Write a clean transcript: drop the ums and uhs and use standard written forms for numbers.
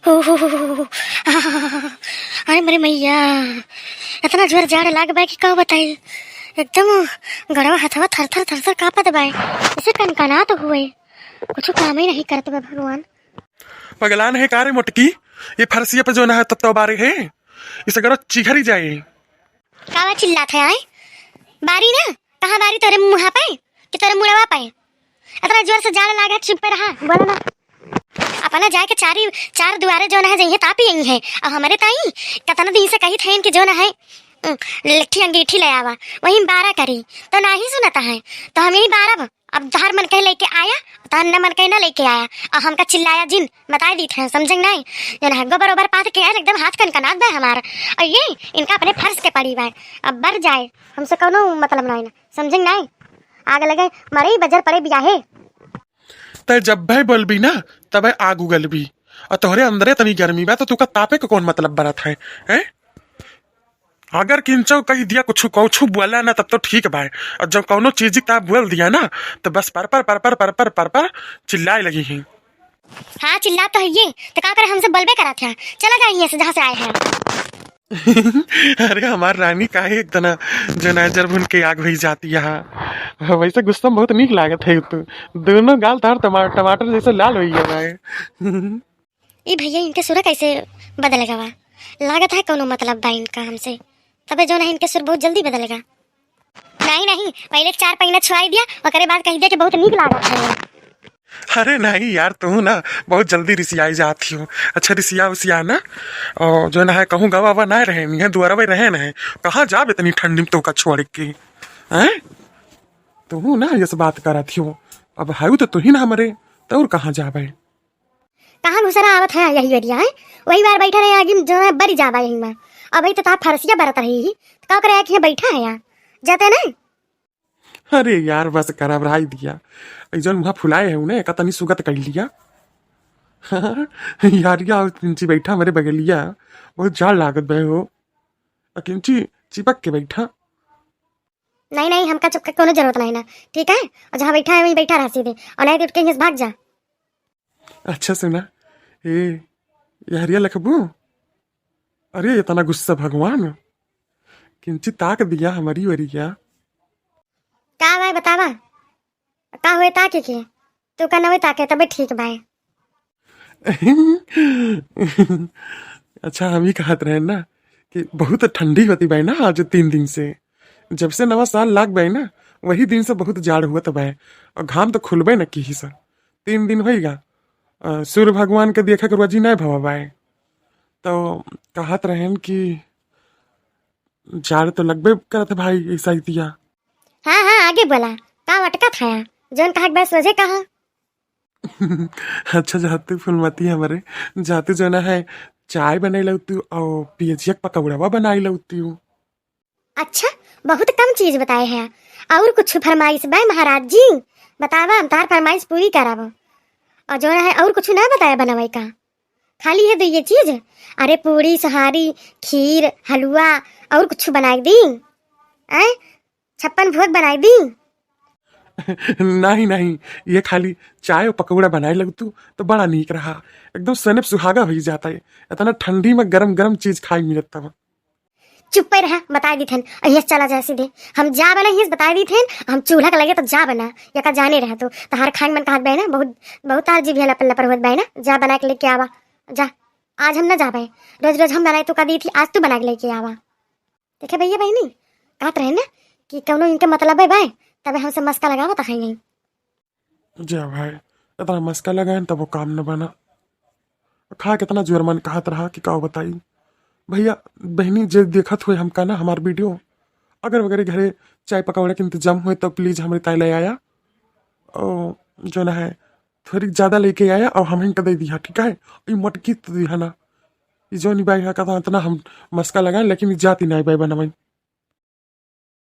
हो अरे मेरे मैया, इतना जोर जाड़ लाग बा कि का बताई। एकदम गड़वा हथवा थर थर थर थर कांपत बा। इसे कनकना तो हुए, कुछ काम ही नहीं करत बा भगवान। पगलान है कारे मोटकी, ये फरसिया पे जो ना है तब तो बारे है, इसे गरो चिघर ही जाए। कावा चिल्लात है आए? बारी ना कहाँ बारी, तेरे मुँह पे कि तेरे मुड़वा पे? इतना जोर से जाड़ लागा, चुप पे रहा, बोलो ना। अपना जाके चार दुआरे जो है जइए तापी यही है। अब हमारे ताई कतना दिन से कही थे कि जो है लट्ठी अंगीठी ले आवा, वही 12 करी तो ना ही सुनता है। तो हम यही 12 अब धार मन कह लेके आया, तार न मन कह ना लेके आया, और हमका चिल्लाया जिन बता दी थे, समझे नहीं? जो है गोबर ओबर पात के एकदम हाथ कनकनात बा हमारा, और ये इनका अपने फर्श के पड़ी बा। अब बर जाए हमसे कोनो मतलब नहीं ना, समझे नहीं? आग लगे मरे ही बजर पड़े बियाहे। ते जब भाई बोलबी ना तब आग उगलबी, और तोहरे अंदरे तनी गर्मी बा तो तुका तापे को कौन मतलब बरत है, हैं? अगर किंचो कही दिया कुछ बोला ना तब तो ठीक बा, और जब कौनो चीज ता बोल दिया ना तो बस पर चिल्लाए लगी ही। हाँ चिल्ला तो है ये, तो क्या करे, हमसे बलबे करा था। चला जाइए से जहाँ से आए हैं। अरे हमार रानी काहे इतना जनाजर भुन के आग भई जाती है। वैसे गुस्सा बहुत नीक लागत है, तो दोनों गाल तार टमाटर जैसे लाल हो गया है। ये भैया इनके सुर कैसे बदलेगा वा? लागत है कोनो मतलब बा इनका हमसे, तबे जो है इनके सुर बहुत जल्दी बदलेगा। नहीं नहीं, पहले 4 पहिना छुआई दिया और करे बाद कह दिया कि बहुत नीक लागत है। अरे नहीं यार, तू ना बहुत जल्दी रिसियाई जाती हो। अच्छा रिसिया उसिया ना, और जो ना है कहूँ गवा ववा ना रहे नहीं है, दुआरा भाई रहे ना है, कहाँ जाब इतनी ठंडी में तो का छोड़ के, हैं? तू ना ये सब बात करा थी हो, अब हाउ तो तू ही ना हमारे, तो और कहाँ जाबे? कहाँ घुसरा आवत है यही एरिया है, वही बार बैठा रहे आगे जो है बरी जाबा यही में। अब भाई तो ता फरसिया बरत रही ही, तो क्या करे कि बैठा है यहाँ जाते नहीं। अरे यार बस करा बढ़ाई दिया, जन वहाँ फुलाए है उन्हें कतनी सुगत कर लिया। यार या किंची बैठा मेरे बगलिया, बहुत जाड़ लागत बे हो, किंची चिपक के बैठा। नहीं नहीं, हमका चुप कोनो जरूरत नहीं ना, ठीक है? और जहाँ बैठा है वहीं बैठा रह सीधे, और नहीं तो उठ के यहीं से भाग जा। अच्छा सुना ए यारिया लखबू, अरे इतना गुस्सा भगवान, किंची ताक दिया हमारी वरिया। का भाई बतावा, का हुए ताके के? तू का नवे ताके तबे ठीक भाई। अच्छा हम ही कहत रहे ना कि बहुत ठंडी होती भाई ना, आज 3 दिन से जब से नवा साल लाग भाई ना, वही दिन से बहुत जाड़ हुआ तो भाई, और घाम तो खुलबे न की सर 3 दिन होगा। सूर्य भगवान के देखा कर जी नहीं भवा भाई, तो कहत रहे कि जाड़ तो लगबे करत भाई, ऐसा ही दिया। हाँ हाँ आगे बोला, का अटका था जोन कहा बस वजह कहा। अच्छा जाते फुलमती हमारे, जाते जो ना है चाय बनाई लौती और पियजिया पकौड़ावा बनाई लौती हूँ। अच्छा बहुत कम चीज बताए हैं, और कुछ फरमाइश भाई महाराज जी? बतावा हम तार फरमाइश पूरी करावा। और जो है और कुछ ना बताया बनवाई का, खाली है तो ये चीज? अरे पूरी सहारी खीर हलवा और कुछ बनाई दी? 56 भोग बनाई दी? नहीं नहीं, ये खाली चाय और पकौड़ा बनाए लगतू तो बड़ा नीक रहा, एकदम सनेप सुहागा हो जाता है, इतना ठंडी में गरम गरम चीज खाई मिलत तब। चुप पे रहा, बता दी थे अहिया चला जाए सीधे, हम जा बना ही बता दी थे, हम चूल्हा का लगे तो जा बना, या का जाने रहा तो तहार खान मन कहत बहना बहुत बहुत तार जी भेला पल्ला पर होत बहना, जा बना के लेके आवा जा। आज हम ना जा पाए, रोज रोज हम बनाए तो का दी थी, आज तू बना के लेके आवा। देखे भैया बहनी कहत रहे ना कि कौनो इनके मतलब है भाई, तबे हमसे मस्का लगावा तो है नहीं। जा भाई इतना मस्का लगाए तब वो काम न बना, खा कितना जोर मन कहत रहा कि का बताई भैया बहनी जे देखत हुए हमका ना हमार वीडियो, अगर वगैरह घरे चाय पकौड़े के इंतजाम हुए तो प्लीज हमारे ताई ले आया, और जो ना है थोड़ी ज्यादा लेके आया और हम इनका दे दिया, ठीक है? ये मटकी तो दिया ना, ये जो नहीं भाई का इतना हम मस्का लगाए, लेकिन जाती नहीं भाई बनावाई।